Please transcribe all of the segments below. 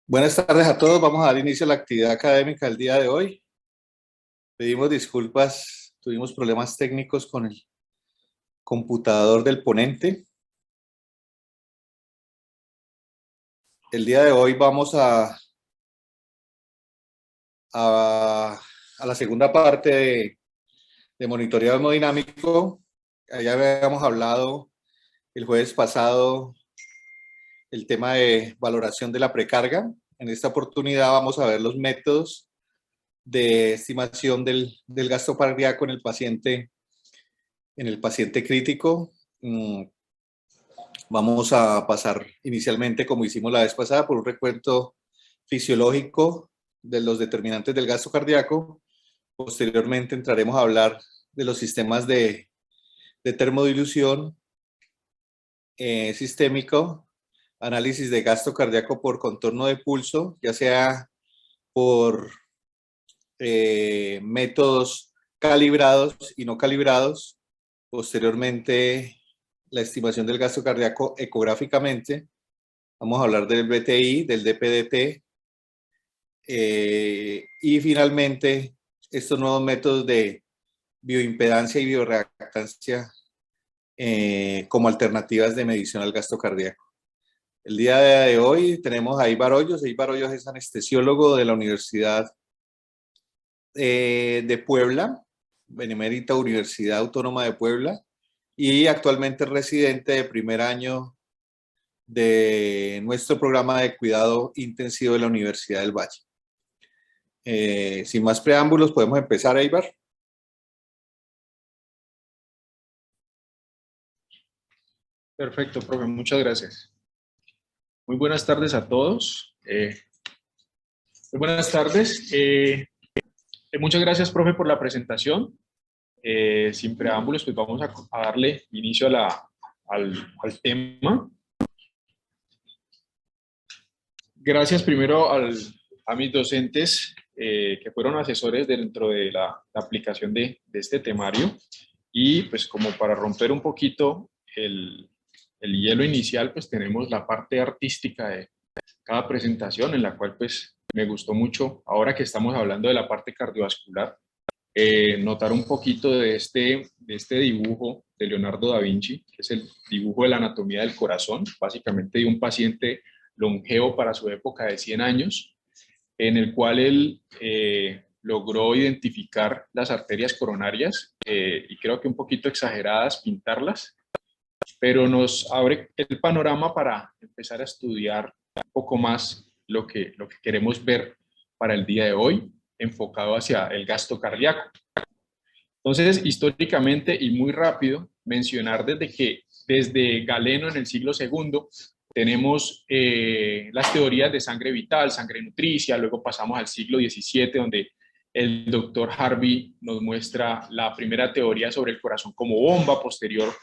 Buenas tardes a todos. Vamos a dar inicio a la actividad académica del día de hoy. Pedimos disculpas, tuvimos problemas técnicos con el computador del ponente. El día de hoy vamos a la segunda parte de monitoreo hemodinámico. Ya habíamos hablado el jueves pasado el tema de valoración de la precarga. En esta oportunidad vamos a ver los métodos de estimación del gasto cardíaco en el paciente crítico. Vamos a pasar inicialmente, como hicimos la vez pasada, por un recuento fisiológico de los determinantes del gasto cardíaco. Posteriormente entraremos a hablar de los sistemas de termodilución sistémico, análisis de gasto cardíaco por contorno de pulso, ya sea por métodos calibrados y no calibrados. Posteriormente, la estimación del gasto cardíaco ecográficamente. Vamos a hablar del BTI, del DPDT. Y finalmente, estos nuevos métodos de bioimpedancia y bioreactancia como alternativas de medición al gasto cardíaco. El día de hoy tenemos a Ibar Hoyos. Ibar Hoyos es anestesiólogo de la Universidad de Puebla, Benemérita Universidad Autónoma de Puebla, y actualmente residente de primer año de nuestro programa de cuidado intensivo de la Universidad del Valle. Sin más preámbulos, podemos empezar, Eibar. Perfecto, profe, muchas gracias. Muy buenas tardes a todos. Muy buenas tardes. Muchas gracias, profe, por la presentación. Sin preámbulos, pues vamos a darle inicio al tema. Gracias primero a mis docentes que fueron asesores dentro de la aplicación de este temario. Y pues como para romper un poquito el hielo inicial, pues tenemos la parte artística de cada presentación, en la cual pues me gustó mucho, ahora que estamos hablando de la parte cardiovascular, notar un poquito de este dibujo de Leonardo da Vinci, que es el dibujo de la anatomía del corazón, básicamente de un paciente longevo para su época de 100 años, en el cual él logró identificar las arterias coronarias, y creo que un poquito exageradas pintarlas, pero nos abre el panorama para empezar a estudiar un poco más lo que queremos ver para el día de hoy, enfocado hacia el gasto cardíaco. Entonces, históricamente y muy rápido, mencionar desde Galeno en el siglo II tenemos las teorías de sangre vital, sangre nutricia, luego pasamos al siglo XVII, donde el doctor Harvey nos muestra la primera teoría sobre el corazón como bomba. Posterior,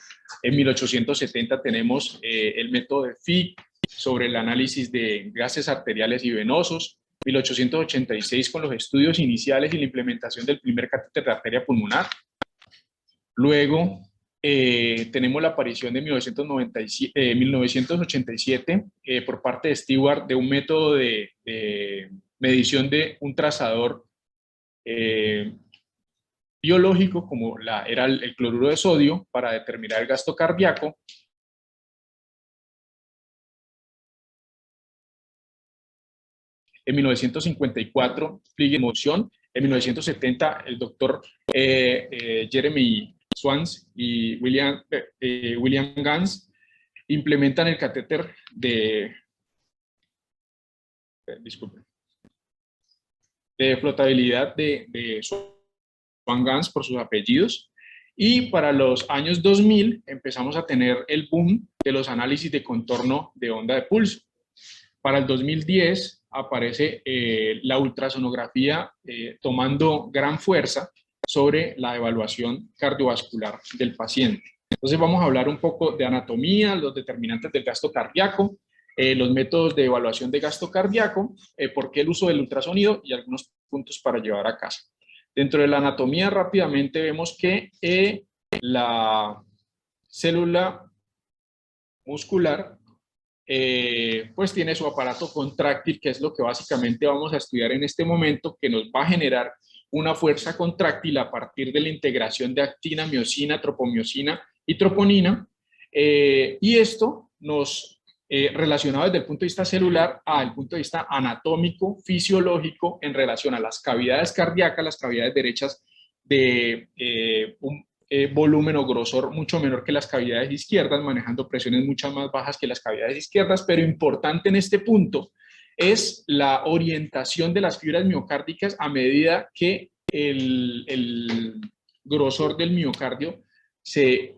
en 1870 tenemos el método de Fick sobre el análisis de gases arteriales y venosos. 1886 con los estudios iniciales y la implementación del primer catéter de arteria pulmonar. Luego tenemos la aparición de 1987 por parte de Stewart de un método de medición de un trazador biológico como era el cloruro de sodio para determinar el gasto cardíaco. En 1954, Fliegen moción. En 1970, el doctor Jeremy Swans y William Gans implementan el catéter de flotabilidad de Swan-Ganz por sus apellidos. Y para los años 2000 empezamos a tener el boom de los análisis de contorno de onda de pulso. Para el 2010 aparece la ultrasonografía tomando gran fuerza sobre la evaluación cardiovascular del paciente. Entonces vamos a hablar un poco de anatomía, los determinantes del gasto cardíaco, los métodos de evaluación de gasto cardíaco, por qué el uso del ultrasonido y algunos puntos para llevar a casa. Dentro de la anatomía rápidamente vemos que la célula muscular pues tiene su aparato contráctil, que es lo que básicamente vamos a estudiar en este momento, que nos va a generar una fuerza contráctil a partir de la integración de actina, miosina, tropomiosina y troponina, y esto nos relacionado desde el punto de vista celular al punto de vista anatómico, fisiológico, en relación a las cavidades cardíacas, las cavidades derechas de un volumen o grosor mucho menor que las cavidades izquierdas, manejando presiones mucho más bajas que las cavidades izquierdas, pero importante en este punto es la orientación de las fibras miocárdicas a medida que el grosor del miocardio se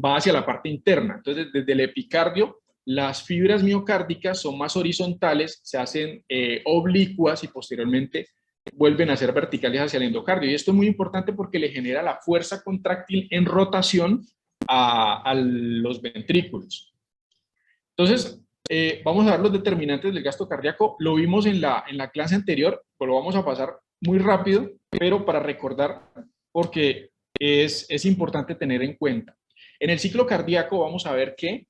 va hacia la parte interna. Entonces, desde el epicardio, las fibras miocárdicas son más horizontales, se hacen oblicuas y posteriormente vuelven a ser verticales hacia el endocardio. Y esto es muy importante porque le genera la fuerza contráctil en rotación a los ventrículos. Entonces, vamos a ver los determinantes del gasto cardíaco. Lo vimos en la clase anterior, pues lo vamos a pasar muy rápido, pero para recordar, porque es importante tener en cuenta. En el ciclo cardíaco vamos a ver que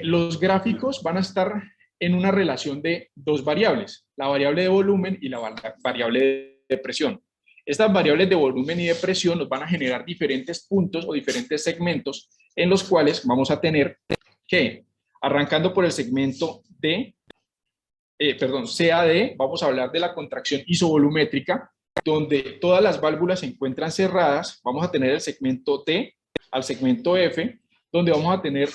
los gráficos van a estar en una relación de dos variables, la variable de volumen y la variable de presión. Estas variables de volumen y de presión nos van a generar diferentes puntos o diferentes segmentos en los cuales vamos a tener que, arrancando por el segmento CAD, vamos a hablar de la contracción isovolumétrica, donde todas las válvulas se encuentran cerradas. Vamos a tener el segmento T al segmento F, donde vamos a tener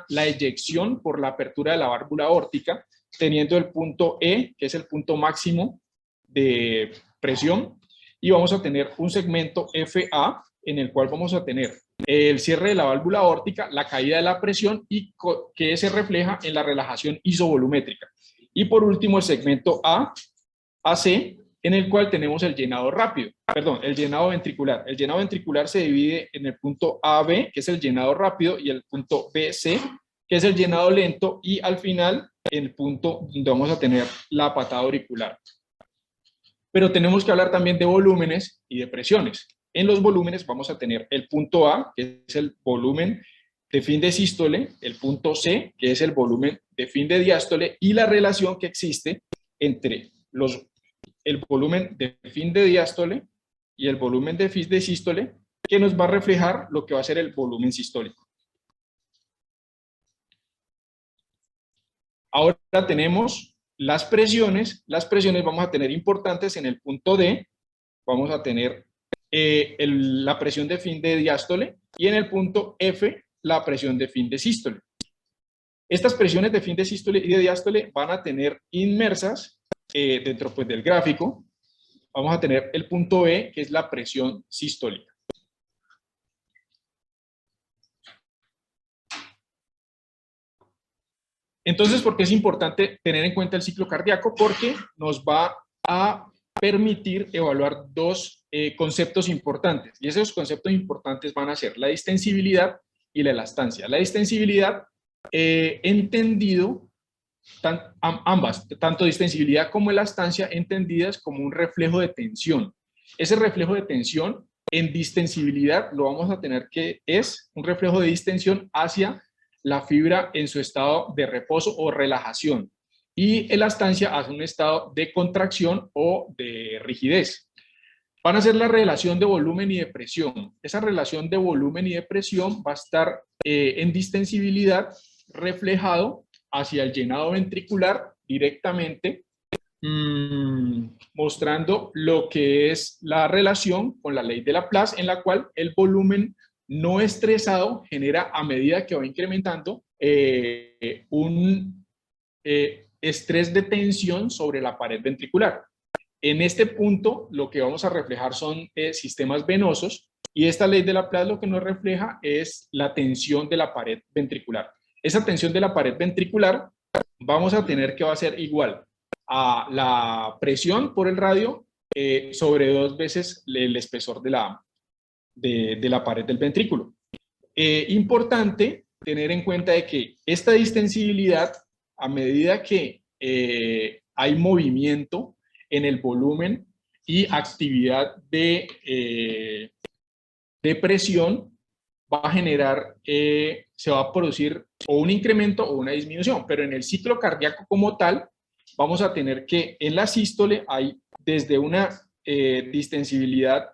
la eyección por la apertura de la válvula aórtica, teniendo el punto E, que es el punto máximo de presión, y vamos a tener un segmento FA, en el cual vamos a tener el cierre de la válvula aórtica, la caída de la presión y que se refleja en la relajación isovolumétrica. Y por último el segmento AC, en el cual tenemos el llenado rápido, el llenado ventricular. El llenado ventricular se divide en el punto AB, que es el llenado rápido, y el punto BC, que es el llenado lento, y al final el punto donde vamos a tener la patada auricular. Pero tenemos que hablar también de volúmenes y de presiones. En los volúmenes vamos a tener el punto A, que es el volumen de fin de sístole, el punto C, que es el volumen de fin de diástole, y la relación que existe entre el volumen de fin de diástole y el volumen de fin de sístole, que nos va a reflejar lo que va a ser el volumen sistólico. Ahora tenemos las presiones. Las presiones vamos a tener importantes en el punto D. Vamos a tener la presión de fin de diástole, y en el punto F la presión de fin de sístole. Estas presiones de fin de sístole y de diástole van a tener inmersas dentro pues, del gráfico. Vamos a tener el punto E, que es la presión sistólica. Entonces, ¿por qué es importante tener en cuenta el ciclo cardíaco? Porque nos va a permitir evaluar dos conceptos importantes, y esos conceptos importantes van a ser la distensibilidad y la elastancia. La distensibilidad, entendido, ambas, tanto distensibilidad como elastancia, entendidas como un reflejo de tensión. Ese reflejo de tensión en distensibilidad lo vamos a tener que es un reflejo de distensión hacia la fibra en su estado de reposo o relajación, y elastancia hacia un estado de contracción o de rigidez. Van a ser la relación de volumen y de presión. Esa relación de volumen y de presión va a estar en distensibilidad reflejado hacia el llenado ventricular directamente, mostrando lo que es la relación con la ley de Laplace, en la cual el volumen no estresado genera, a medida que va incrementando, un estrés de tensión sobre la pared ventricular. En este punto, lo que vamos a reflejar son sistemas venosos, y esta ley de Laplace lo que nos refleja es la tensión de la pared ventricular. Esa tensión de la pared ventricular vamos a tener que va a ser igual a la presión por el radio sobre 2 veces el espesor de la pared del ventrículo. Importante tener en cuenta de que esta distensibilidad, a medida que hay movimiento en el volumen y actividad de presión, va a generar se va a producir o un incremento o una disminución, pero en el ciclo cardíaco como tal, vamos a tener que en la sístole hay desde una distensibilidad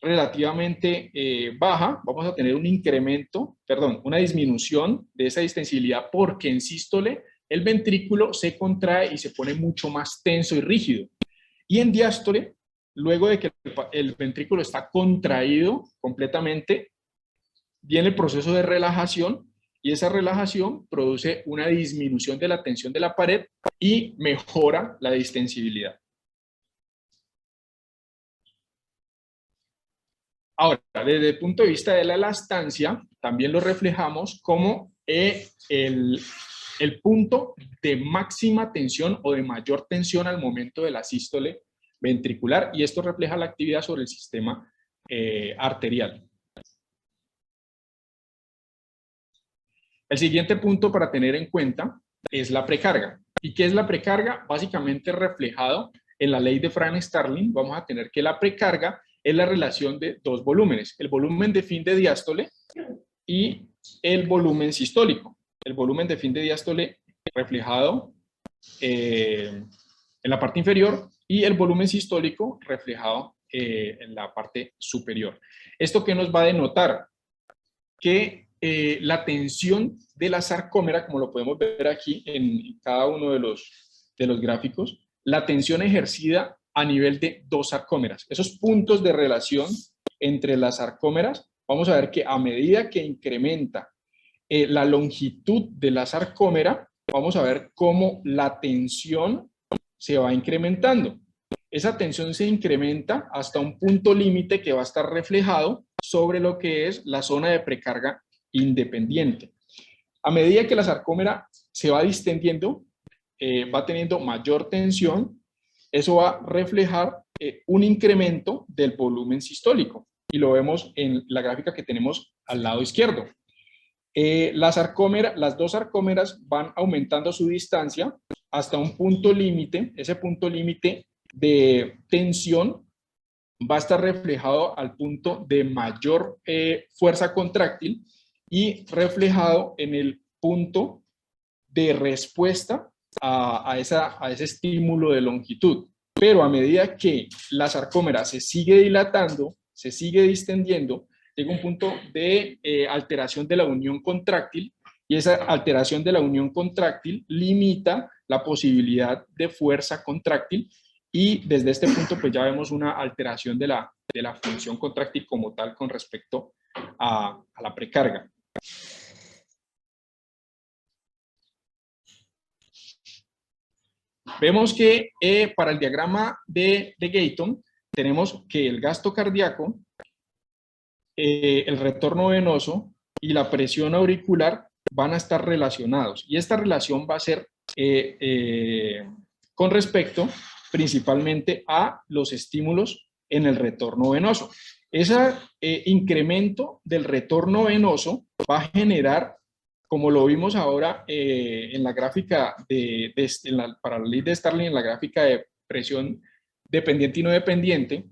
relativamente baja, vamos a tener un incremento, perdón, una disminución de esa distensibilidad porque en sístole el ventrículo se contrae y se pone mucho más tenso y rígido. Y en diástole, luego de que el ventrículo está contraído completamente, viene el proceso de relajación y esa relajación produce una disminución de la tensión de la pared y mejora la distensibilidad. Ahora, desde el punto de vista de la elastancia, también lo reflejamos como el punto de máxima tensión o de mayor tensión al momento de la sístole ventricular, y esto refleja la actividad sobre el sistema arterial. El siguiente punto para tener en cuenta es la precarga. ¿Y qué es la precarga? Básicamente reflejado en la ley de Frank-Starling, vamos a tener que la precarga es la relación de dos volúmenes, el volumen de fin de diástole y el volumen sistólico. El volumen de fin de diástole reflejado en la parte inferior y el volumen sistólico reflejado en la parte superior. ¿Esto qué nos va a denotar? Que la tensión de la sarcómera, como lo podemos ver aquí en cada uno de los gráficos, la tensión ejercida a nivel de dos sarcómeras. Esos puntos de relación entre las sarcómeras, vamos a ver que a medida que incrementa la longitud de la sarcómera, vamos a ver cómo la tensión se va incrementando. Esa tensión se incrementa hasta un punto límite que va a estar reflejado sobre lo que es la zona de precarga independiente. A medida que la sarcómera se va distendiendo, va teniendo mayor tensión, eso va a reflejar un incremento del volumen sistólico y lo vemos en la gráfica que tenemos al lado izquierdo. Las dos sarcómeras van aumentando su distancia hasta un punto límite. Ese punto límite de tensión va a estar reflejado al punto de mayor fuerza contráctil y reflejado en el punto de respuesta a ese estímulo de longitud. Pero a medida que la sarcómera se sigue dilatando, se sigue distendiendo, llega un punto de alteración de la unión contráctil y esa alteración de la unión contráctil limita la posibilidad de fuerza contráctil y desde este punto pues ya vemos una alteración de la función contráctil como tal con respecto a la precarga. Vemos que para el diagrama de Gayton tenemos que el gasto cardíaco, el retorno venoso y la presión auricular van a estar relacionados y esta relación va a ser con respecto principalmente a los estímulos en el retorno venoso. Ese incremento del retorno venoso va a generar, como lo vimos ahora en la gráfica para la ley de Starling, en la gráfica de presión dependiente y no dependiente,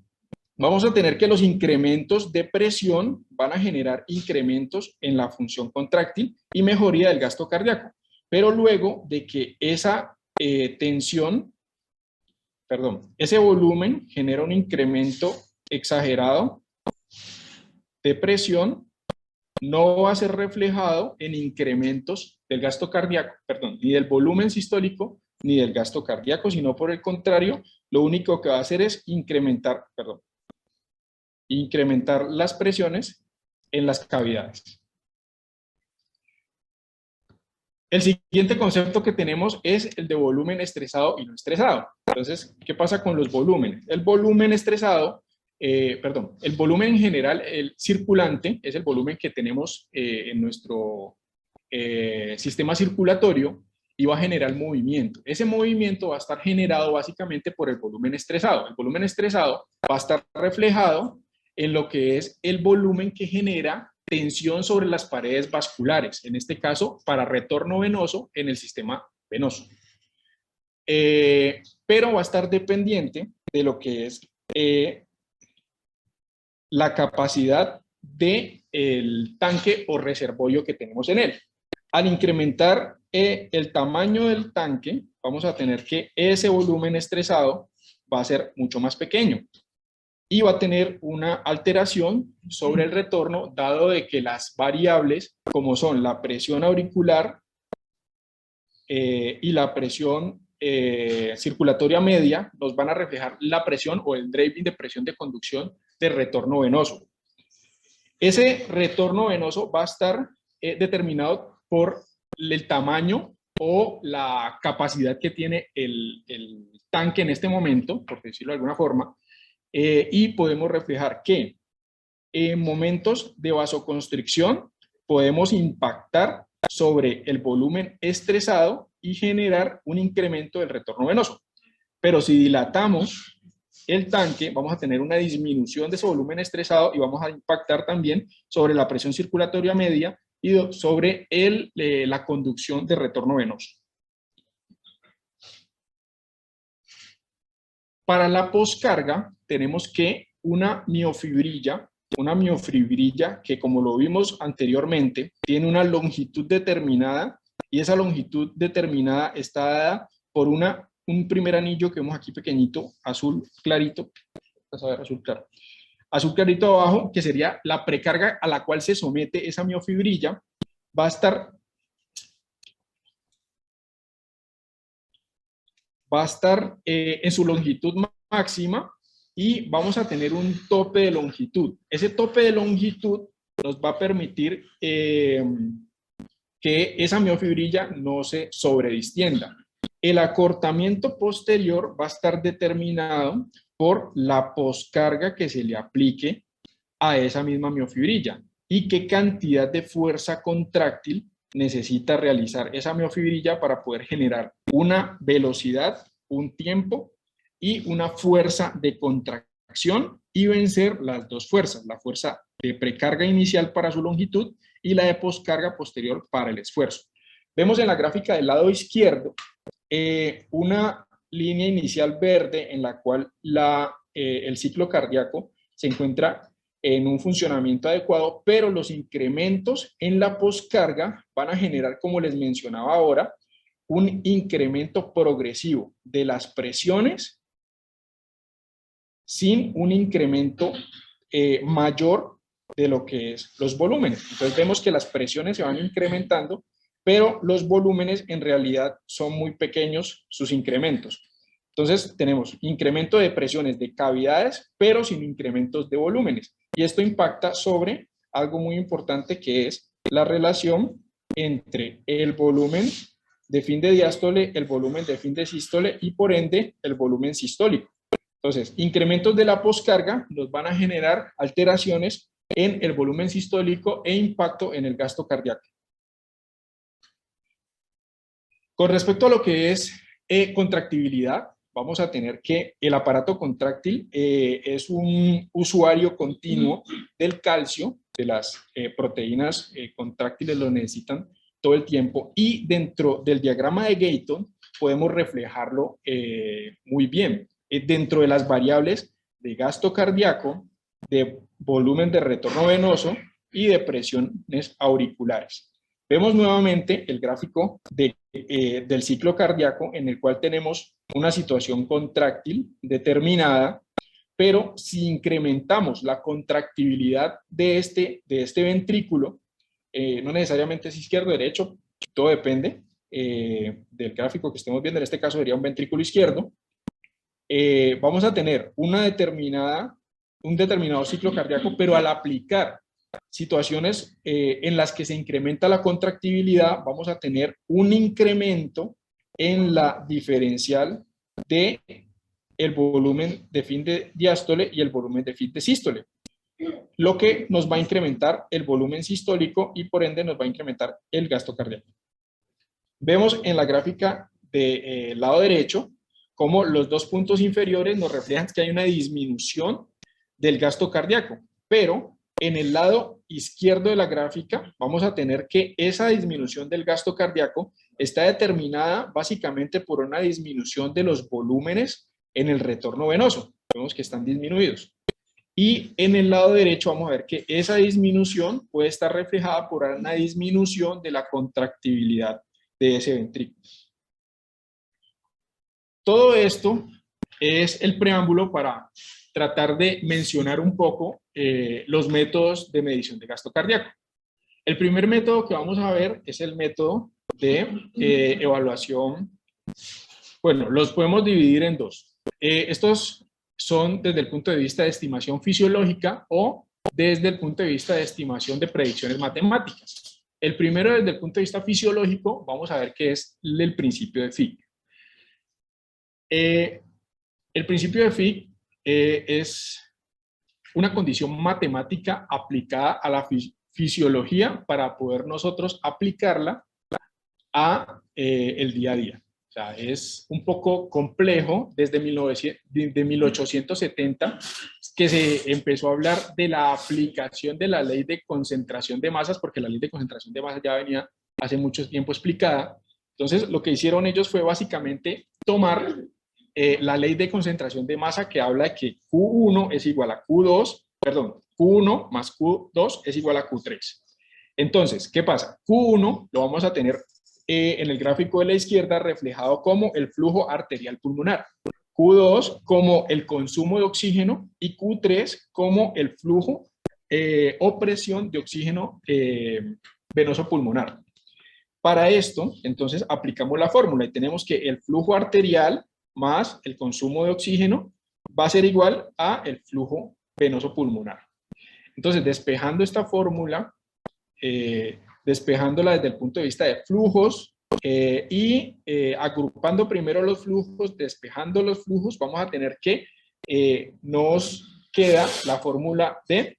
vamos a tener que los incrementos de presión van a generar incrementos en la función contráctil y mejoría del gasto cardíaco. Pero luego de que esa ese volumen genera un incremento exagerado de presión, no va a ser reflejado en incrementos del gasto cardíaco, ni del volumen sistólico ni del gasto cardíaco, sino por el contrario, lo único que va a hacer es incrementar las presiones en las cavidades. El siguiente concepto que tenemos es el de volumen estresado y no estresado. Entonces, ¿qué pasa con los volúmenes? El volumen estresado, el volumen en general, el circulante, es el volumen que tenemos en nuestro sistema circulatorio y va a generar movimiento. Ese movimiento va a estar generado básicamente por el volumen estresado. El volumen estresado va a estar reflejado en lo que es el volumen que genera tensión sobre las paredes vasculares, en este caso para retorno venoso en el sistema venoso. Pero va a estar dependiente de lo que es la capacidad de el tanque o reservorio que tenemos en él. Al incrementar el tamaño del tanque, vamos a tener que ese volumen estresado va a ser mucho más pequeño y va a tener una alteración sobre el retorno, dado de que las variables, como son la presión auricular y la presión circulatoria media, nos van a reflejar la presión o el driving de presión de conducción del retorno venoso. Ese retorno venoso va a estar determinado por el tamaño o la capacidad que tiene el tanque en este momento, por decirlo de alguna forma, y podemos reflejar que en momentos de vasoconstricción podemos impactar sobre el volumen estresado y generar un incremento del retorno venoso. Pero si dilatamos el tanque, vamos a tener una disminución de ese volumen estresado y vamos a impactar también sobre la presión circulatoria media y sobre la conducción de retorno venoso. Para la poscarga tenemos que una miofibrilla que, como lo vimos anteriormente, tiene una longitud determinada y esa longitud determinada está dada por un primer anillo que vemos aquí pequeñito, azul clarito, vas a ver, azul claro, azul clarito abajo, que sería la precarga a la cual se somete esa miofibrilla, va a estar en su longitud máxima y vamos a tener un tope de longitud. Ese tope de longitud nos va a permitir que esa miofibrilla no se sobredistienda. El acortamiento posterior va a estar determinado por la poscarga que se le aplique a esa misma miofibrilla y qué cantidad de fuerza contráctil necesita realizar esa miofibrilla para poder generar una velocidad, un tiempo y una fuerza de contracción y vencer las dos fuerzas, la fuerza de precarga inicial para su longitud y la de poscarga posterior para el esfuerzo. Vemos en la gráfica del lado izquierdo una línea inicial verde en la cual el ciclo cardíaco se encuentra en un funcionamiento adecuado, pero los incrementos en la poscarga van a generar, como les mencionaba ahora, un incremento progresivo de las presiones sin un incremento mayor de lo que es los volúmenes. Entonces vemos que las presiones se van incrementando, pero los volúmenes en realidad son muy pequeños sus incrementos. Entonces tenemos incremento de presiones de cavidades, pero sin incrementos de volúmenes. Y esto impacta sobre algo muy importante, que es la relación entre el volumen de fin de diástole, el volumen de fin de sístole y por ende el volumen sistólico. Entonces, incrementos de la poscarga nos van a generar alteraciones en el volumen sistólico e impacto en el gasto cardíaco. Con respecto a lo que es contractibilidad, vamos a tener que el aparato contráctil es un usuario continuo del calcio, de las proteínas contráctiles lo necesitan todo el tiempo, y dentro del diagrama de Gayton podemos reflejarlo muy bien. Dentro de las variables de gasto cardíaco, de volumen de retorno venoso y de presiones auriculares. Vemos nuevamente el gráfico del ciclo cardíaco en el cual tenemos una situación contráctil determinada, pero si incrementamos la contractibilidad de este ventrículo, no necesariamente es izquierdo o derecho, todo depende del gráfico que estemos viendo, en este caso sería un ventrículo izquierdo, vamos a tener un determinado ciclo cardíaco, pero al aplicar situaciones en las que se incrementa la contractibilidad, vamos a tener un incremento en la diferencial de el volumen de fin de diástole y el volumen de fin de sístole, lo que nos va a incrementar el volumen sistólico y por ende nos va a incrementar el gasto cardíaco. Vemos en la gráfica del lado derecho como los dos puntos inferiores nos reflejan que hay una disminución del gasto cardíaco, pero en el lado izquierdo de la gráfica vamos a tener que esa disminución del gasto cardíaco está determinada básicamente por una disminución de los volúmenes en el retorno venoso. Vemos que están disminuidos. Y en el lado derecho vamos a ver que esa disminución puede estar reflejada por una disminución de la contractibilidad de ese ventrículo. Todo esto es el preámbulo para tratar de mencionar un poco los métodos de medición de gasto cardíaco. El primer método que vamos a ver es el método de evaluación. Bueno, los podemos dividir en dos. Estos son desde el punto de vista de estimación fisiológica o desde el punto de vista de estimación de predicciones matemáticas. El primero, desde el punto de vista fisiológico, vamos a ver qué es el principio de Fick. El principio de Fick es una condición matemática aplicada a la fisiología para poder nosotros aplicarla a el día a día. O sea, es un poco complejo desde 1870 que se empezó a hablar de la aplicación de la ley de concentración de masas, porque la ley de concentración de masas ya venía hace mucho tiempo explicada. Entonces, lo que hicieron ellos fue básicamente tomar la ley de concentración de masa que habla de que Q1 es igual a Q2, perdón, Q1 más Q2 es igual a Q3. Entonces, ¿qué pasa? Q1 lo vamos a tener en el gráfico de la izquierda reflejado como el flujo arterial pulmonar, Q2 como el consumo de oxígeno y Q3 como el flujo o presión de oxígeno venoso pulmonar. Para esto, entonces, aplicamos la fórmula y tenemos que el flujo arterial más el consumo de oxígeno va a ser igual a el flujo venoso pulmonar. Entonces, despejando esta fórmula, despejándola desde el punto de vista de flujos y agrupando primero los flujos, despejando los flujos, vamos a tener que nos queda la fórmula de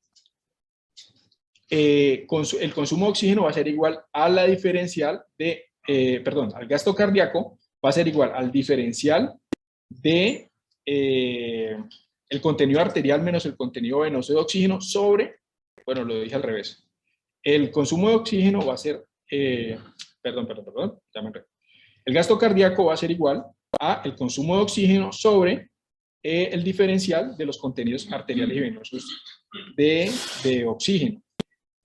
el consumo de oxígeno va a ser igual a la diferencial de, al gasto cardíaco va a ser igual al diferencial de el contenido arterial menos el contenido venoso de oxígeno sobre, bueno, lo dije al revés. El consumo de oxígeno va a ser, ya me enredé. El gasto cardíaco va a ser igual a el consumo de oxígeno sobre el diferencial de los contenidos arteriales y venosos de oxígeno.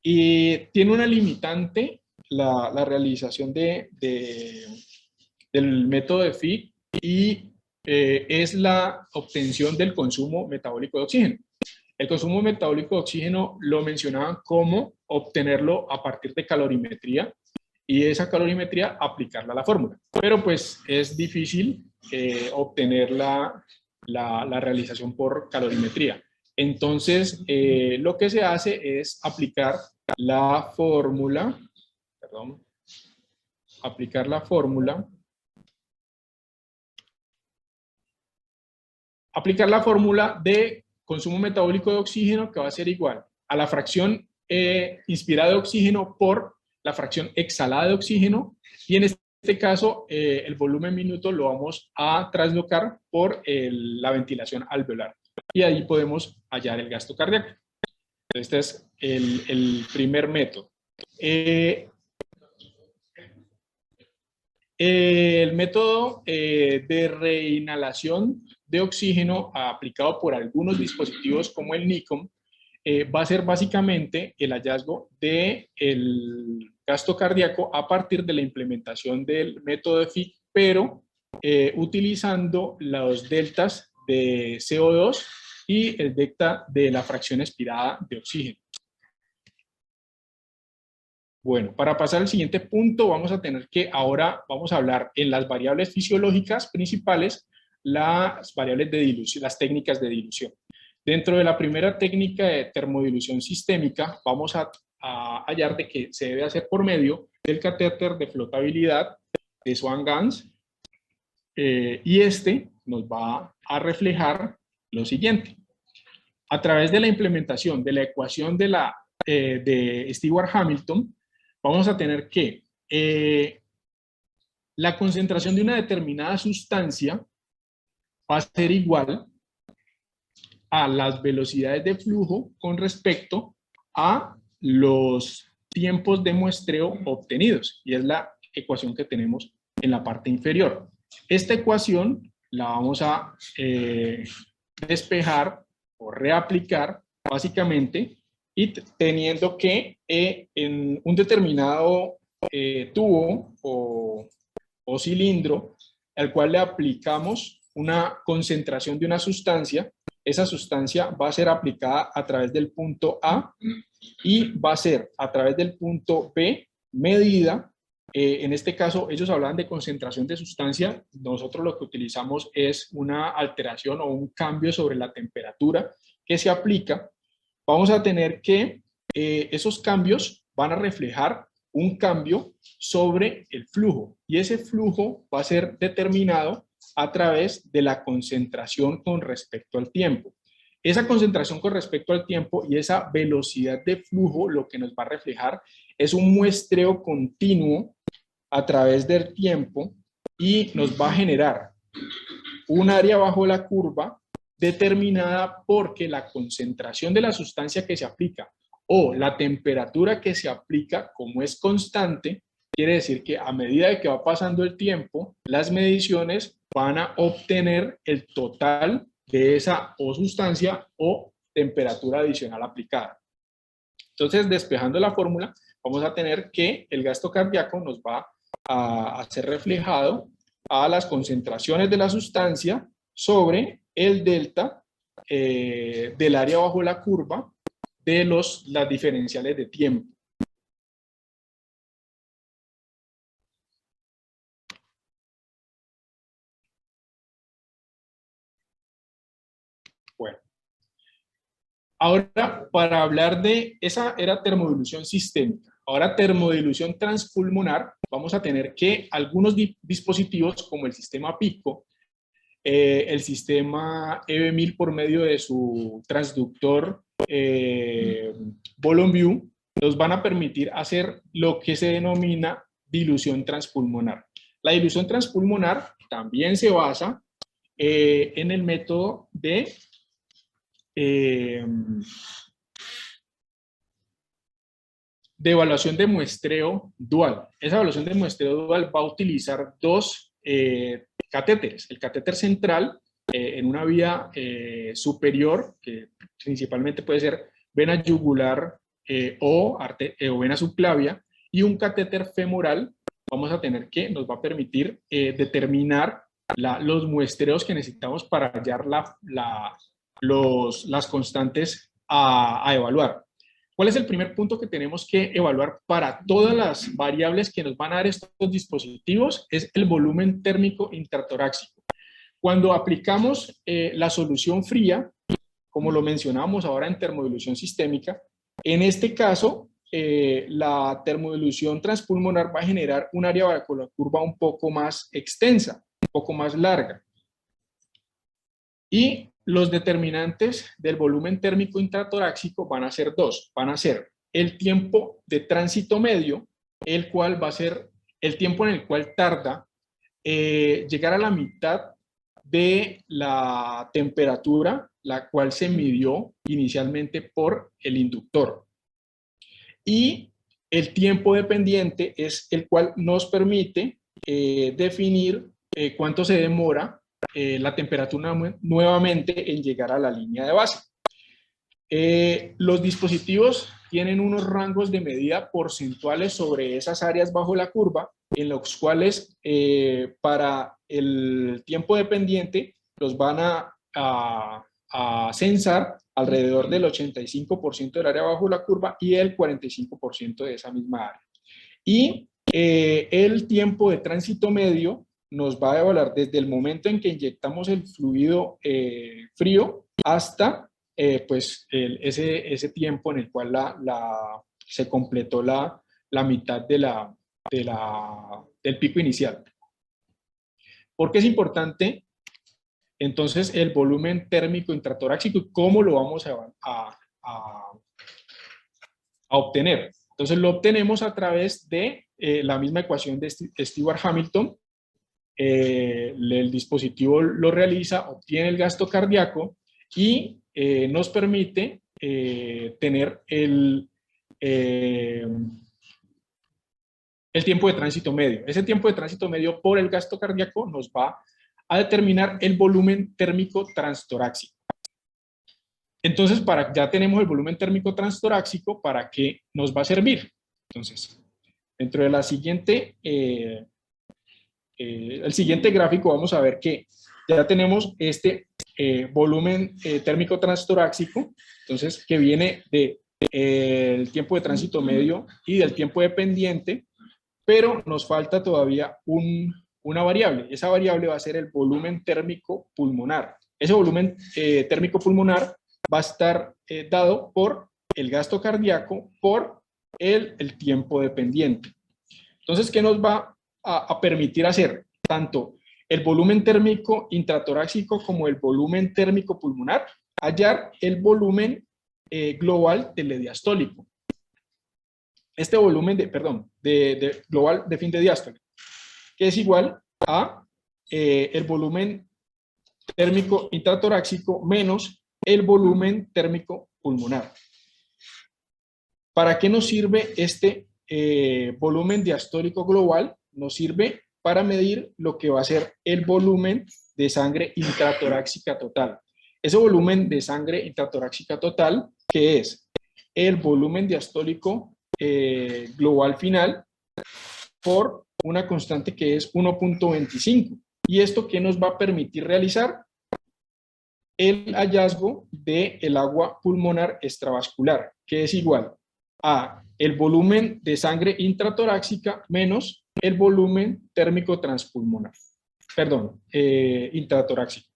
Y tiene una limitante la realización del método de Fick y es la obtención del consumo metabólico de oxígeno. El consumo metabólico de oxígeno lo mencionaban como obtenerlo a partir de calorimetría y esa calorimetría aplicarla a la fórmula. Pero pues es difícil obtener la realización por calorimetría. Entonces, lo que se hace es aplicar la fórmula, aplicar la fórmula de consumo metabólico de oxígeno, que va a ser igual a la fracción inspirada de oxígeno por la fracción exhalada de oxígeno, y en este caso el volumen minuto lo vamos a traslocar por la ventilación alveolar, y ahí podemos hallar el gasto cardíaco. Este es el primer método. El método de reinhalación de oxígeno aplicado por algunos dispositivos como el NICOM va a ser básicamente el hallazgo del gasto cardíaco a partir de la implementación del método de Fick, pero utilizando los deltas de CO2 y el delta de la fracción expirada de oxígeno. Bueno, para pasar al siguiente punto vamos a tener que ahora vamos a hablar en las variables fisiológicas principales, las variables de dilución, las técnicas de dilución. Dentro de la primera técnica de termodilución sistémica vamos a hallar de que se debe hacer por medio del catéter de flotabilidad de Swan-Ganz y este nos va a reflejar lo siguiente. A través de la implementación de la ecuación de Stewart-Hamilton, vamos a tener que la concentración de una determinada sustancia va a ser igual a las velocidades de flujo con respecto a los tiempos de muestreo obtenidos, y es la ecuación que tenemos en la parte inferior. Esta ecuación la vamos a despejar o reaplicar, básicamente, y teniendo que en un determinado tubo o cilindro, al cual le aplicamos una concentración de una sustancia, esa sustancia va a ser aplicada a través del punto A y va a ser a través del punto B medida. En este caso, ellos hablan de concentración de sustancia. Nosotros lo que utilizamos es una alteración o un cambio sobre la temperatura que se aplica. Vamos a tener que esos cambios van a reflejar un cambio sobre el flujo, y ese flujo va a ser determinado a través de la concentración con respecto al tiempo. Esa concentración con respecto al tiempo y esa velocidad de flujo lo que nos va a reflejar es un muestreo continuo a través del tiempo, y nos va a generar un área bajo la curva determinada porque la concentración de la sustancia que se aplica o la temperatura que se aplica, como es constante, quiere decir que a medida de que va pasando el tiempo, las mediciones van a obtener el total de esa o sustancia o temperatura adicional aplicada. Entonces, despejando la fórmula, vamos a tener que el gasto cardíaco nos va a ser reflejado a las concentraciones de la sustancia sobre el delta del área bajo la curva de las diferenciales de tiempo. Bueno, ahora para hablar de, esa era termodilución sistémica. Ahora termodilución transpulmonar, vamos a tener que algunos dispositivos como el sistema PICO, el sistema EB1000 por medio de su transductor Bolon-View, nos van a permitir hacer lo que se denomina dilución transpulmonar. La dilución transpulmonar también se basa en el método de evaluación de muestreo dual. Esa evaluación de muestreo dual va a utilizar dos catéteres. El catéter central en una vía superior, que principalmente puede ser vena yugular o vena subclavia, y un catéter femoral. Vamos a tener que nos va a permitir determinar los muestreos que necesitamos para hallar las constantes a evaluar. ¿Cuál es el primer punto que tenemos que evaluar para todas las variables que nos van a dar estos dispositivos? Es el volumen térmico intratorácico. Cuando aplicamos la solución fría, como lo mencionamos ahora en termodilución sistémica, en este caso, la termodilución transpulmonar va a generar un área bajo la curva un poco más extensa, un poco más larga. Y los determinantes del volumen térmico intratorácico van a ser dos. Van a ser el tiempo de tránsito medio, el cual va a ser el tiempo en el cual tarda llegar a la mitad de la temperatura, la cual se midió inicialmente por el inductor. Y el tiempo dependiente es el cual nos permite definir cuánto se demora la temperatura nuevamente en llegar a la línea de base. Los dispositivos tienen unos rangos de medida porcentuales sobre esas áreas bajo la curva, en los cuales para el tiempo dependiente los van a censar alrededor del 85% del área bajo la curva y el 45% de esa misma área. Y el tiempo de tránsito medio nos va a evaluar desde el momento en que inyectamos el fluido frío hasta ese tiempo en el cual se completó la mitad del pico inicial. ¿Por qué es importante entonces el volumen térmico intratorácico y cómo lo vamos a obtener? Entonces lo obtenemos a través de la misma ecuación de Stewart-Hamilton. El dispositivo lo realiza, obtiene el gasto cardíaco y nos permite tener el tiempo de tránsito medio. Ese tiempo de tránsito medio por el gasto cardíaco nos va a determinar el volumen térmico transtorácico. Entonces, ya tenemos el volumen térmico transtorácico, ¿para qué nos va a servir? Entonces, dentro de la siguiente, el siguiente gráfico vamos a ver que ya tenemos este volumen térmico transtorácico, entonces, que viene de el tiempo de tránsito medio y del tiempo dependiente, pero nos falta todavía una variable. Esa variable va a ser el volumen térmico pulmonar. Ese volumen térmico pulmonar va a estar dado por el gasto cardíaco por el tiempo dependiente. Entonces, ¿qué nos va a permitir hacer? Tanto el volumen térmico intratorácico como el volumen térmico pulmonar, hallar el volumen global del diastólico. Este volumen global de fin de diástole, que es igual a el volumen térmico intratorácico menos el volumen térmico pulmonar. ¿Para qué nos sirve este volumen diastólico global? Nos sirve para medir lo que va a ser el volumen de sangre intratorácica total. Ese volumen de sangre intratorácica total, que es el volumen diastólico global final por una constante que es 1.25. ¿Y esto qué nos va a permitir realizar? El hallazgo del agua pulmonar extravascular, que es igual a el volumen de sangre intratorácica menos el volumen térmico transpulmonar, intratorácico.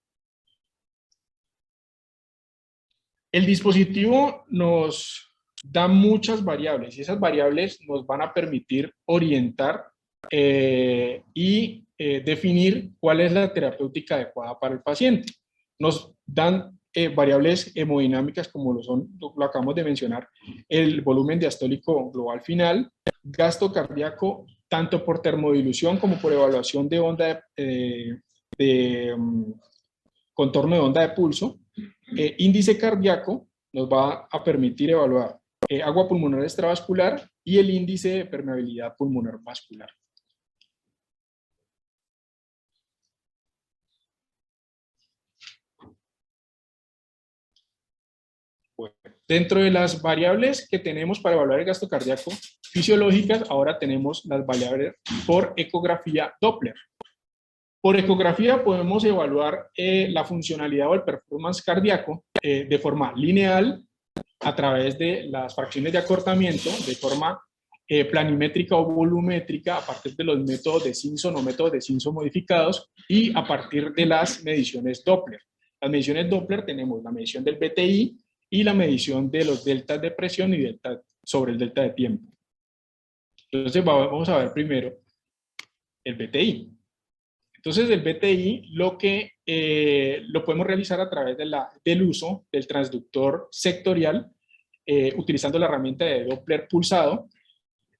El dispositivo nos da muchas variables y esas variables nos van a permitir orientar y definir cuál es la terapéutica adecuada para el paciente. Nos dan variables hemodinámicas como lo acabamos de mencionar, el volumen diastólico global final, gasto cardíaco tanto por termodilución como por evaluación de onda contorno de onda de pulso, índice cardíaco nos va a permitir evaluar agua pulmonar extravascular y el índice de permeabilidad pulmonar vascular. Bueno, dentro de las variables que tenemos para evaluar el gasto cardíaco fisiológicas, ahora tenemos las variables por ecografía Doppler. Por ecografía podemos evaluar la funcionalidad o el performance cardíaco de forma lineal a través de las fracciones de acortamiento, de forma planimétrica o volumétrica a partir de los métodos de Simpson o métodos de Simpson modificados y a partir de las mediciones Doppler. Las mediciones Doppler tenemos la medición del BTI y la medición de los deltas de presión y delta sobre el delta de tiempo. Entonces vamos a ver primero el BTI. Entonces el BTI lo podemos realizar a través del uso del transductor sectorial utilizando la herramienta de Doppler pulsado.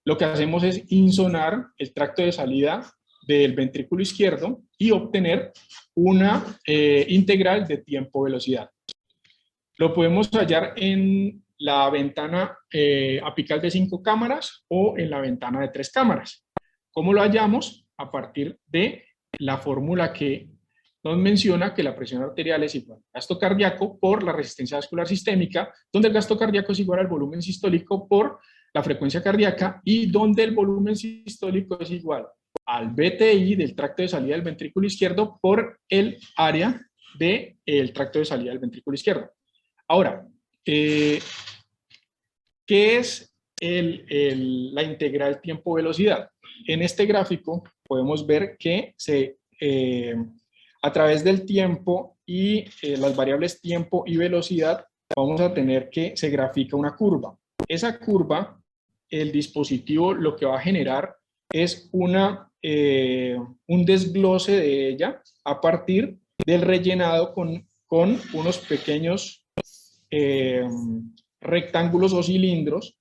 Lo que hacemos es insonar el tracto de salida del ventrículo izquierdo y obtener una integral de tiempo-velocidad. Lo podemos hallar en la ventana apical de 5 cámaras o en la ventana de 3 cámaras. ¿Cómo lo hallamos? A partir de la fórmula que nos menciona que la presión arterial es igual al gasto cardíaco por la resistencia vascular sistémica, donde el gasto cardíaco es igual al volumen sistólico por la frecuencia cardíaca y donde el volumen sistólico es igual al BTI del tracto de salida del ventrículo izquierdo por el área del tracto de salida del ventrículo izquierdo. Ahora, ¿qué es la integral tiempo-velocidad? En este gráfico podemos ver que a través del tiempo y las variables tiempo y velocidad vamos a tener que se grafica una curva. Esa curva, el dispositivo lo que va a generar es un desglose de ella a partir del rellenado con unos pequeños rectángulos o cilindros,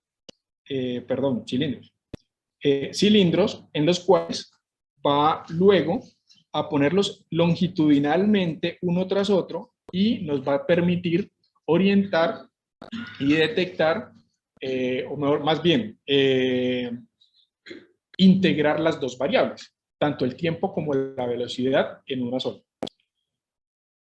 cilindros en los cuales va luego a ponerlos longitudinalmente uno tras otro y nos va a permitir orientar y detectar, o mejor, más bien, integrar las dos variables, tanto el tiempo como la velocidad en una sola.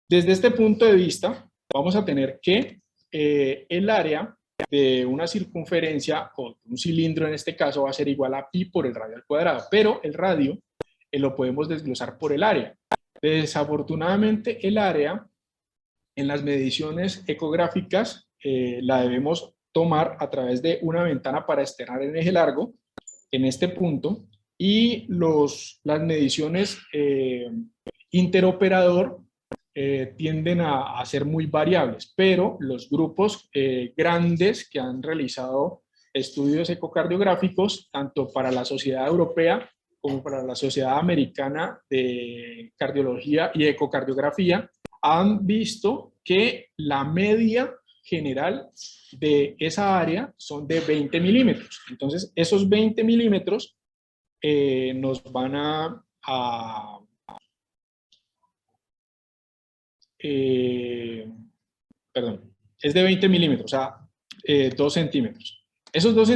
Desde este punto de vista, vamos a tener que el área de una circunferencia, o un cilindro en este caso, va a ser igual a pi por el radio al cuadrado, pero el radio lo podemos desglosar por el área. Desafortunadamente, el área en las mediciones ecográficas la debemos tomar a través de una ventana para externar en eje largo, en este punto, y las mediciones interoperador tienden a ser muy variables, pero los grupos grandes que han realizado estudios ecocardiográficos, tanto para la Sociedad Europea como para la Sociedad Americana de Cardiología y Ecocardiografía, han visto que la media general de esa área son de 20 milímetros. Entonces, esos 20 milímetros nos van perdón, es de 20 milímetros, o sea, 2 centímetros. Esos 2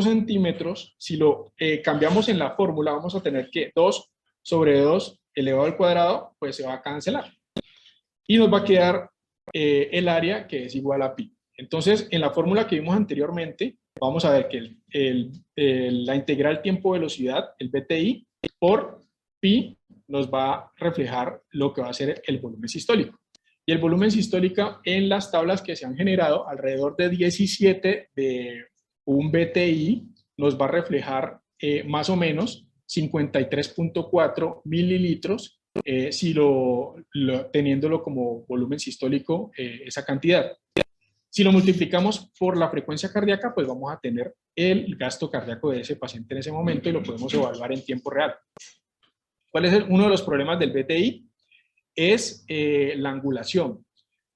centímetros, si lo cambiamos en la fórmula, vamos a tener que 2 sobre 2 elevado al cuadrado, pues se va a cancelar. Y nos va a quedar el área que es igual a pi. Entonces, en la fórmula que vimos anteriormente, vamos a ver que la integral tiempo-velocidad, el BTI, por pi, nos va a reflejar lo que va a ser el volumen sistólico. Y el volumen sistólico en las tablas que se han generado, alrededor de 17 de un BTI, nos va a reflejar más o menos 53.4 mililitros, teniéndolo como volumen sistólico, esa cantidad. Si lo multiplicamos por la frecuencia cardíaca, pues vamos a tener el gasto cardíaco de ese paciente en ese momento y lo podemos evaluar en tiempo real. ¿Cuál es uno de los problemas del BTI? Es la angulación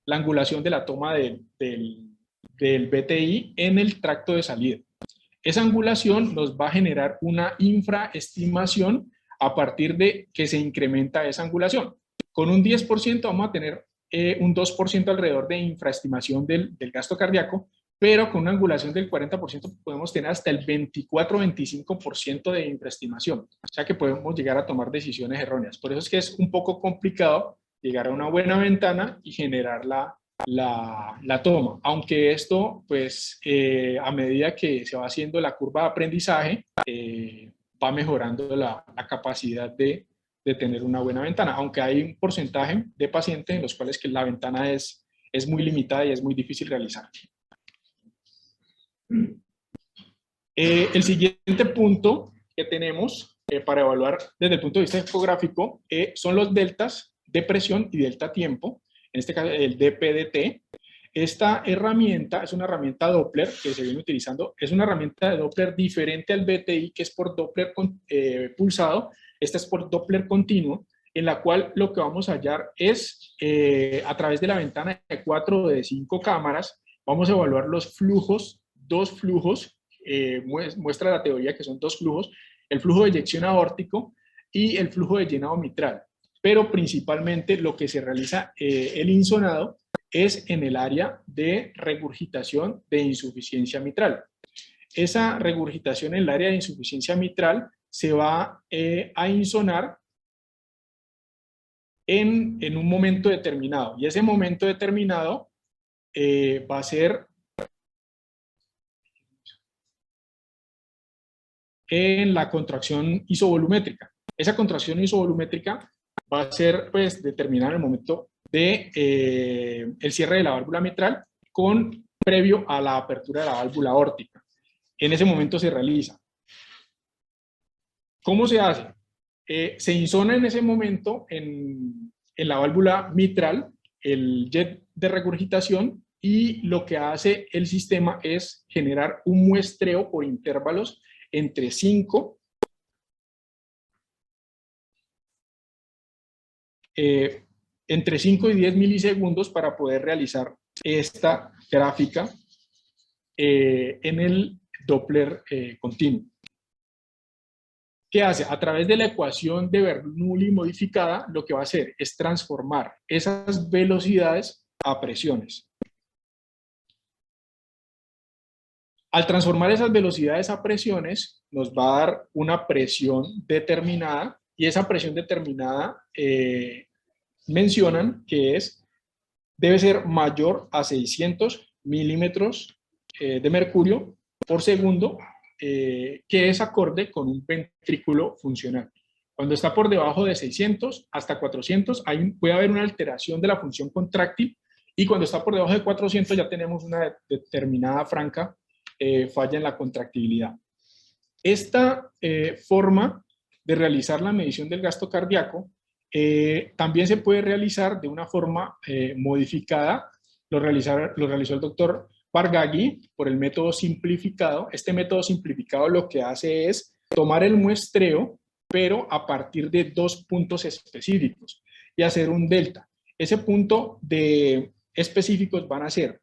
de la toma del BTI en el tracto de salida. Esa angulación nos va a generar una infraestimación a partir de que se incrementa esa angulación. Con un 10% vamos a tener un 2% alrededor de infraestimación del gasto cardíaco, pero con una angulación del 40% podemos tener hasta el 24-25% de infraestimación. O sea que podemos llegar a tomar decisiones erróneas. Por eso es que es un poco complicado llegar a una buena ventana y generar la toma. Aunque esto, pues, a medida que se va haciendo la curva de aprendizaje, va mejorando la capacidad de tener una buena ventana, aunque hay un porcentaje de pacientes en los cuales que la ventana es muy limitada y es muy difícil realizar. El siguiente punto que tenemos para evaluar desde el punto de vista ecográfico son los deltas de presión y delta tiempo, en este caso el DPDT. Esta herramienta es una herramienta Doppler que se viene utilizando, es una herramienta de Doppler diferente al BTI, que es por Doppler pulsado. Esta es por Doppler continuo, en la cual lo que vamos a hallar es, a través de la ventana de 4 o de 5 cámaras, vamos a evaluar los flujos, 2 flujos, muestra la teoría que son 2 flujos, el flujo de eyección aórtico y el flujo de llenado mitral. Pero principalmente lo que se realiza el insonado es en el área de regurgitación de insuficiencia mitral. Esa regurgitación en el área de insuficiencia mitral se va a insonar en un momento determinado. Y ese momento determinado va a ser en la contracción isovolumétrica. Esa contracción isovolumétrica va a ser, pues, determinada en el momento de el cierre de la válvula mitral previo a la apertura de la válvula aórtica. En ese momento se realiza. ¿Cómo se hace? Se insona en ese momento en la válvula mitral el jet de regurgitación, y lo que hace el sistema es generar un muestreo por intervalos entre 5 y 10 milisegundos para poder realizar esta gráfica en el Doppler continuo. ¿Qué hace? A través de la ecuación de Bernoulli modificada, lo que va a hacer es transformar esas velocidades a presiones. Al transformar esas velocidades a presiones, nos va a dar una presión determinada y esa presión determinada mencionan que debe ser mayor a 600 milímetros de mercurio por segundo, que es acorde con un ventrículo funcional. Cuando está por debajo de 600 hasta 400, puede haber una alteración de la función contráctil, y cuando está por debajo de 400 ya tenemos una determinada franca falla en la contractibilidad. Esta forma de realizar la medición del gasto cardíaco también se puede realizar de una forma modificada. Lo realizó el doctor Bargaghi por el método simplificado. Este método simplificado lo que hace es tomar el muestreo, pero a partir de 2 puntos específicos, y hacer un delta. Ese punto específicos van a ser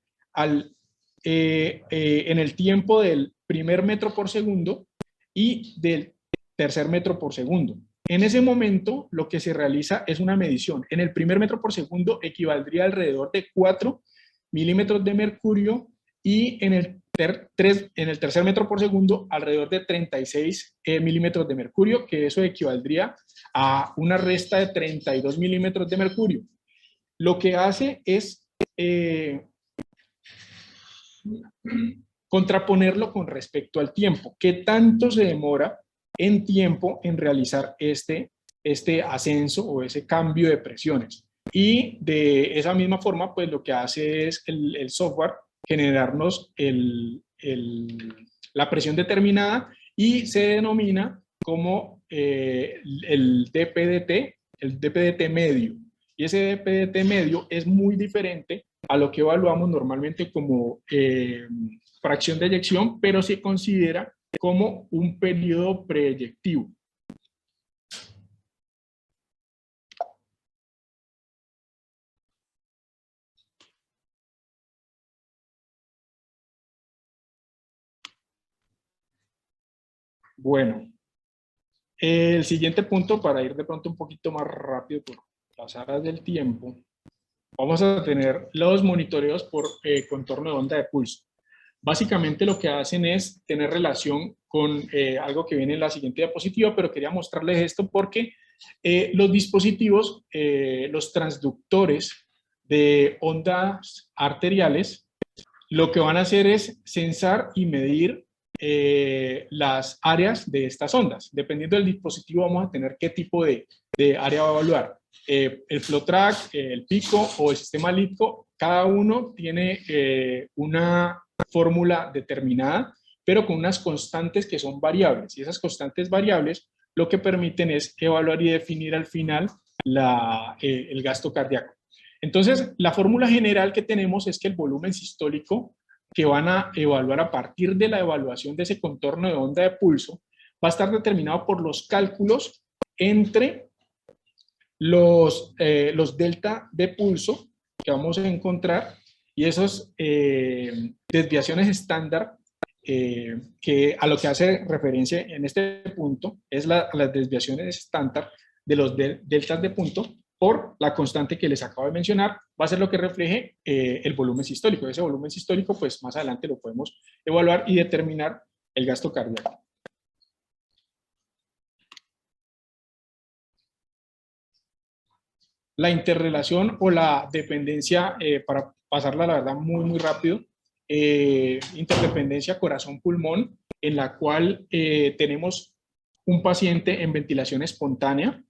en el tiempo del primer metro por segundo y del tercer metro por segundo. En ese momento, lo que se realiza es una medición. En el primer metro por segundo equivaldría alrededor de 4 milímetros de mercurio, y en el tercer metro por segundo alrededor de 36 milímetros de mercurio, que eso equivaldría a una resta de 32 milímetros de mercurio. Lo que hace es contraponerlo con respecto al tiempo. ¿Qué tanto se demora en tiempo en realizar este ascenso o ese cambio de presiones? Y de esa misma forma, pues lo que hace es el software generarnos la presión determinada, y se denomina como el DPDT medio. Y ese DPDT medio es muy diferente a lo que evaluamos normalmente como fracción de eyección, pero se considera como un periodo preeyectivo. Bueno, el siguiente punto, para ir de pronto un poquito más rápido por las horas del tiempo, vamos a tener los monitoreos por contorno de onda de pulso. Básicamente lo que hacen es tener relación con algo que viene en la siguiente diapositiva, pero quería mostrarles esto porque los dispositivos, los transductores de ondas arteriales, lo que van a hacer es censar y medir las áreas de estas ondas. Dependiendo del dispositivo vamos a tener qué tipo de área va a evaluar. El FlowTrack, el PICO o el sistema LiDCO, cada uno tiene una fórmula determinada, pero con unas constantes que son variables. Y esas constantes variables lo que permiten es evaluar y definir al final el gasto cardíaco. Entonces, la fórmula general que tenemos es que el volumen sistólico que van a evaluar a partir de la evaluación de ese contorno de onda de pulso va a estar determinado por los cálculos entre los delta de pulso que vamos a encontrar y esas desviaciones estándar que a lo que hace referencia en este punto es las desviaciones estándar de los deltas de punto por la constante que les acabo de mencionar, va a ser lo que refleje el volumen sistólico. Ese volumen sistólico, pues más adelante lo podemos evaluar y determinar el gasto cardíaco. La interrelación o la dependencia, para pasarla la verdad muy rápido, interdependencia corazón-pulmón, en la cual tenemos un paciente en ventilación espontánea.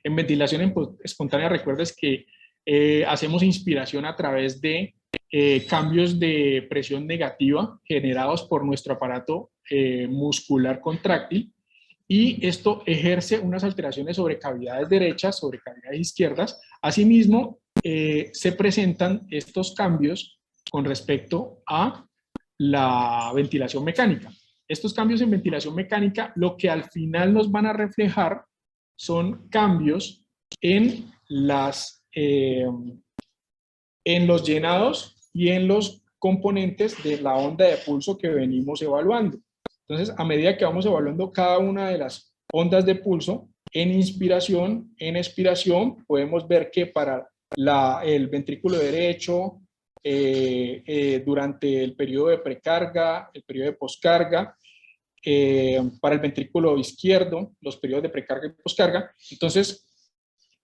En ventilación espontánea, recuerdes que hacemos inspiración a través de cambios de presión negativa generados por nuestro aparato muscular contráctil, y esto ejerce unas alteraciones sobre cavidades derechas, sobre cavidades izquierdas. Asimismo, se presentan estos cambios con respecto a la ventilación mecánica. Estos cambios en ventilación mecánica lo que al final nos van a reflejar son cambios en los llenados y en los componentes de la onda de pulso que venimos evaluando. Entonces, a medida que vamos evaluando cada una de las ondas de pulso, en inspiración, en expiración, podemos ver que para el ventrículo derecho, durante el periodo de precarga, el periodo de poscarga, para el ventrículo izquierdo, los periodos de precarga y poscarga. Entonces,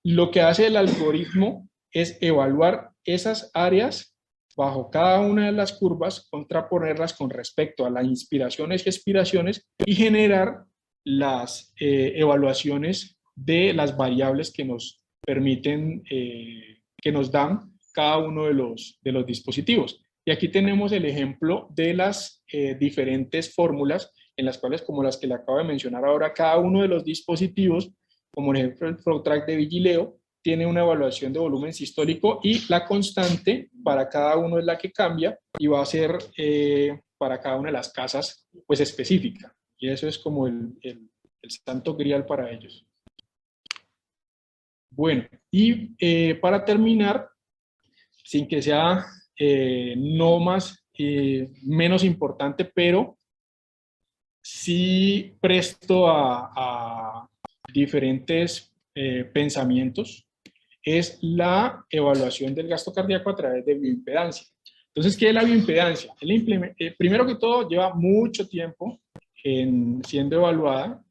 lo que hace el algoritmo es evaluar esas áreas bajo cada una de las curvas, contraponerlas con respecto a las inspiraciones y expiraciones y generar las evaluaciones de las variables que nos permiten, que nos dan cada uno de los dispositivos. Y aquí tenemos el ejemplo de las diferentes fórmulas en las cuales, como las que le acabo de mencionar ahora, cada uno de los dispositivos, como por ejemplo el FlowTrack de Vigileo, tiene una evaluación de volumen sistólico y la constante para cada uno es la que cambia y va a ser para cada una de las casas pues específica. Y eso es como el santo grial para ellos. Bueno, y para terminar, sin que sea no más, menos importante, pero sí presto a diferentes pensamientos, es la evaluación del gasto cardíaco a través de bioimpedancia. Entonces, ¿qué es la bioimpedancia? Primero que todo, lleva mucho tiempo siendo evaluada.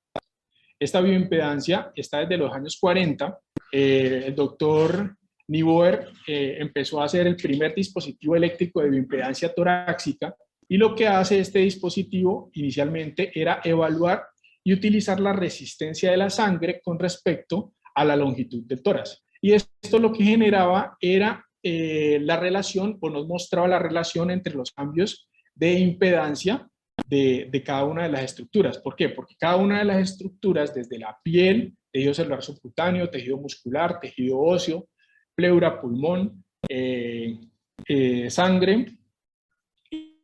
Esta bioimpedancia está desde los años 40. El doctor Niebuhr empezó a hacer el primer dispositivo eléctrico de bioimpedancia torácica, y lo que hace este dispositivo inicialmente era evaluar y utilizar la resistencia de la sangre con respecto a la longitud del tórax. Y esto lo que generaba era la relación, o nos mostraba la relación entre los cambios de impedancia de cada una de las estructuras. ¿Por qué? Porque cada una de las estructuras, desde la piel, tejido celular subcutáneo, tejido muscular, tejido óseo, pleura, pulmón, sangre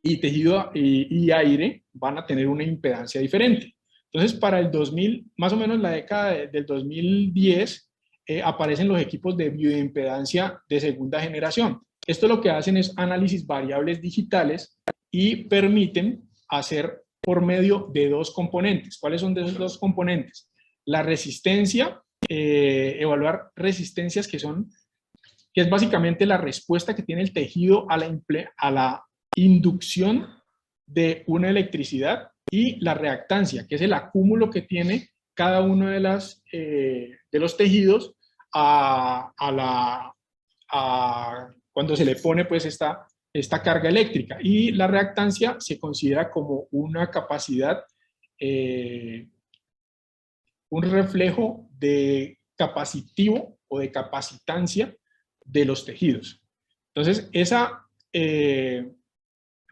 y tejido y aire, van a tener una impedancia diferente. Entonces, para el 2000, más o menos la década del 2010, aparecen los equipos de bioimpedancia de segunda generación. Esto lo que hacen es análisis variables digitales y permiten hacer por medio de dos componentes. ¿Cuáles son de esos dos componentes? La resistencia, evaluar resistencias que es básicamente la respuesta que tiene el tejido a la inducción de una electricidad, y la reactancia, que es el acúmulo que tiene cada uno de los tejidos cuando se le pone pues esta carga eléctrica. Y la reactancia se considera como una capacidad, un reflejo de capacitivo o de capacitancia de los tejidos. Entonces, esa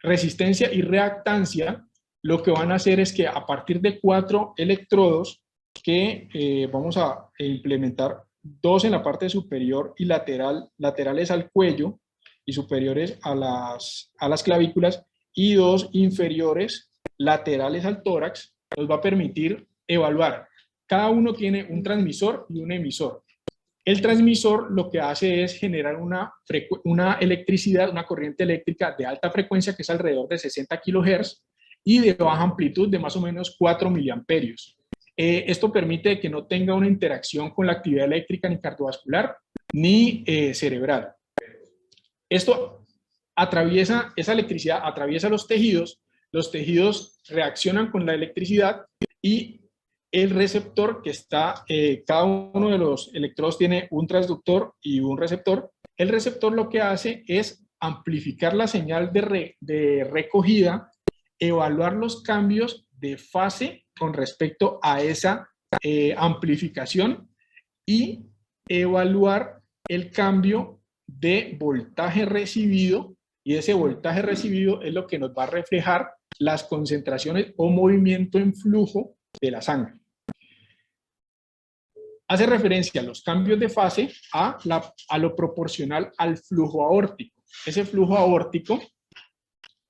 resistencia y reactancia lo que van a hacer es que a partir de 4 electrodos que vamos a implementar, 2 en la parte superior y laterales al cuello y superiores a las clavículas, y 2 inferiores laterales al tórax, nos va a permitir evaluar. Cada uno tiene un transmisor y un emisor. El transmisor lo que hace es generar una electricidad, una corriente eléctrica de alta frecuencia, que es alrededor de 60 kHz, y de baja amplitud de más o menos 4 miliamperios. Esto permite que no tenga una interacción con la actividad eléctrica ni cardiovascular ni cerebral. Esto esa electricidad atraviesa los tejidos reaccionan con la electricidad, y el receptor que está, cada uno de los electrodos tiene un transductor y un receptor. El receptor lo que hace es amplificar la señal de recogida, evaluar los cambios de fase con respecto a esa amplificación, y evaluar el cambio de voltaje recibido, y ese voltaje recibido es lo que nos va a reflejar las concentraciones o movimiento en flujo de la sangre. Hace referencia a los cambios de fase a lo proporcional al flujo aórtico. Ese flujo aórtico,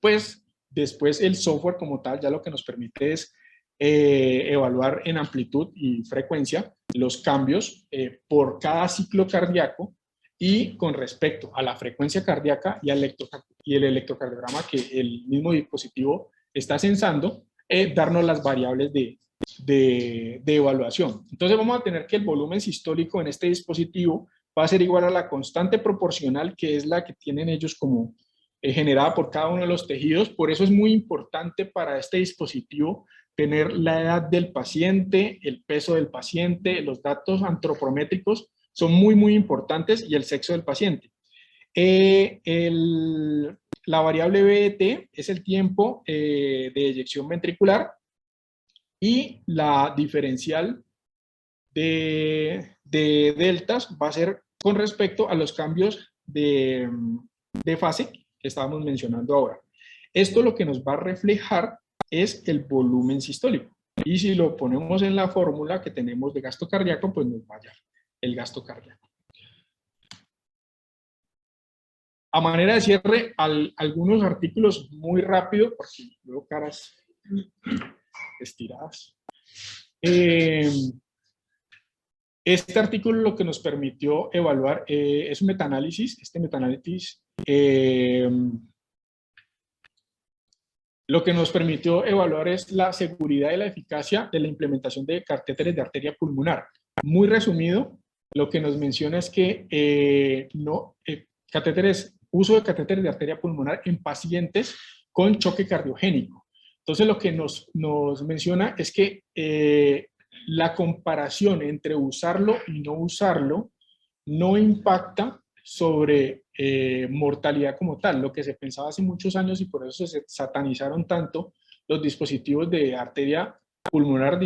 pues después el software como tal ya lo que nos permite es evaluar en amplitud y frecuencia los cambios por cada ciclo cardíaco, y con respecto a la frecuencia cardíaca y el electrocardiograma que el mismo dispositivo está censando, darnos las variables de evaluación. Entonces vamos a tener que el volumen sistólico en este dispositivo va a ser igual a la constante proporcional, que es la que tienen ellos como generada por cada uno de los tejidos. Por eso es muy importante para este dispositivo tener la edad del paciente, el peso del paciente, los datos antropométricos son muy, muy importantes y el sexo del paciente. La variable BET es el tiempo de eyección ventricular y la diferencial de deltas va a ser con respecto a los cambios de fase que estábamos mencionando ahora. Esto lo que nos va a reflejar es el volumen sistólico. Y si lo ponemos en la fórmula que tenemos de gasto cardíaco, pues nos va a dar el gasto cardíaco. A manera de cierre, algunos artículos muy rápido, porque veo caras estiradas. Este artículo lo que nos permitió evaluar es un metaanálisis. Este metaanálisis lo que nos permitió evaluar es la seguridad y la eficacia de la implementación de catéteres de arteria pulmonar. Muy resumido, lo que nos menciona es que uso de catéteres de arteria pulmonar en pacientes con choque cardiogénico. Entonces, lo que nos menciona es que la comparación entre usarlo y no usarlo no impacta sobre mortalidad como tal, lo que se pensaba hace muchos años y por eso se satanizaron tanto los dispositivos de arteria pulmonar,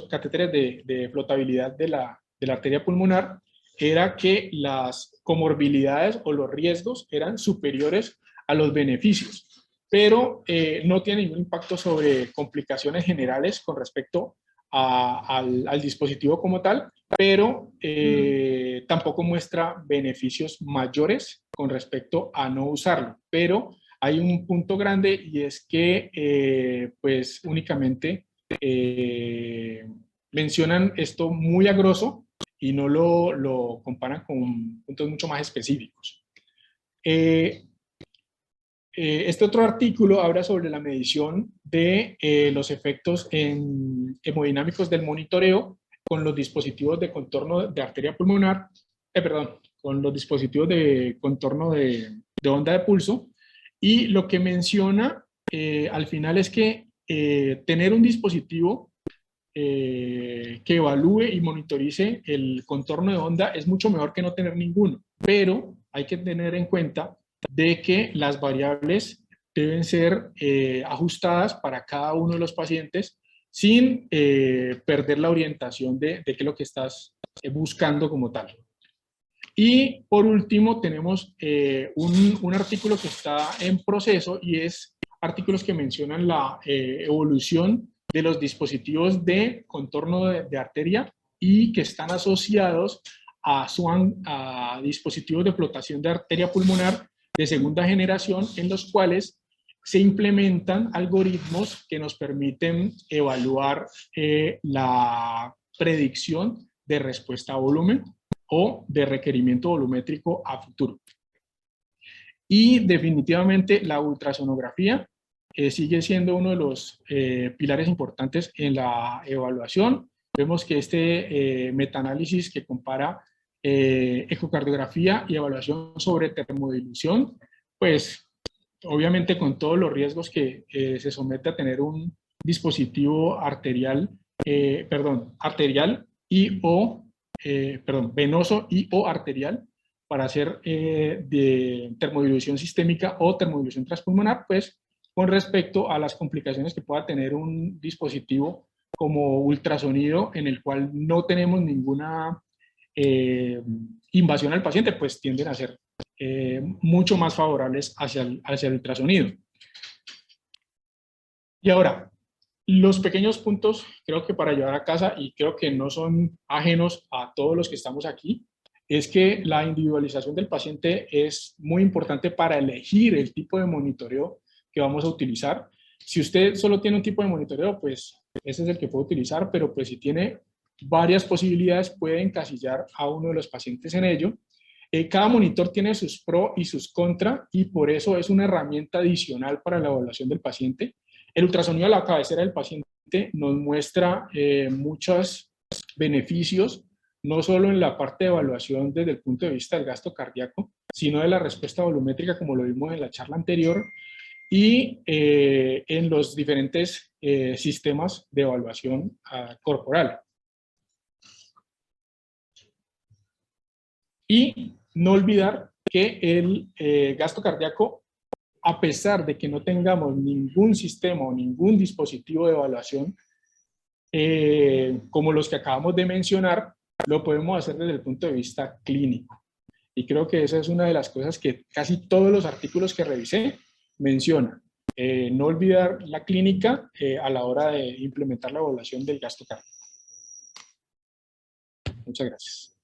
catéteres de flotabilidad de la arteria pulmonar, era que las comorbilidades o los riesgos eran superiores a los beneficios, pero no tiene ningún impacto sobre complicaciones generales con respecto al dispositivo como tal, pero tampoco muestra beneficios mayores con respecto a no usarlo. Pero hay un punto grande y es que pues únicamente mencionan esto muy a grosso y no lo comparan con puntos mucho más específicos. Este otro artículo habla sobre la medición de los efectos hemodinámicos del monitoreo con los dispositivos de contorno de arteria pulmonar, con los dispositivos de contorno de onda de pulso, y lo que menciona al final es que tener un dispositivo que evalúe y monitorice el contorno de onda es mucho mejor que no tener ninguno, pero hay que tener en cuenta de que las variables deben ser ajustadas para cada uno de los pacientes sin perder la orientación de qué es lo que estás buscando como tal. Y por último tenemos un artículo que está en proceso y es artículos que mencionan la evolución de los dispositivos de contorno de arteria y que están asociados a dispositivos de flotación de arteria pulmonar de segunda generación, en los cuales se implementan algoritmos que nos permiten evaluar la predicción de respuesta a volumen o de requerimiento volumétrico a futuro. Y definitivamente la ultrasonografía sigue siendo uno de los pilares importantes en la evaluación. Vemos que este metaanálisis que compara ecocardiografía y evaluación sobre termodilución, pues obviamente con todos los riesgos que se somete a tener un dispositivo venoso y o arterial para hacer de termodilución sistémica o termodilución transpulmonar, pues con respecto a las complicaciones que pueda tener un dispositivo como ultrasonido en el cual no tenemos ninguna invasión al paciente, pues tienden a ser mucho más favorables hacia el ultrasonido. Y ahora, los pequeños puntos, creo que para llevar a casa, y creo que no son ajenos a todos los que estamos aquí, es que la individualización del paciente es muy importante para elegir el tipo de monitoreo que vamos a utilizar. Si usted solo tiene un tipo de monitoreo, pues ese es el que puede utilizar, pero pues si tiene varias posibilidades, puede encasillar a uno de los pacientes en ello. Cada monitor tiene sus pros y sus contras, y por eso es una herramienta adicional para la evaluación del paciente. El ultrasonido a la cabecera del paciente nos muestra muchos beneficios, no solo en la parte de evaluación desde el punto de vista del gasto cardíaco, sino de la respuesta volumétrica, como lo vimos en la charla anterior, y en los diferentes sistemas de evaluación corporal. Y no olvidar que el gasto cardíaco, a pesar de que no tengamos ningún sistema o ningún dispositivo de evaluación como los que acabamos de mencionar, lo podemos hacer desde el punto de vista clínico. Y creo que esa es una de las cosas que casi todos los artículos que revisé mencionan. No olvidar la clínica a la hora de implementar la evaluación del gasto cardíaco. Muchas gracias.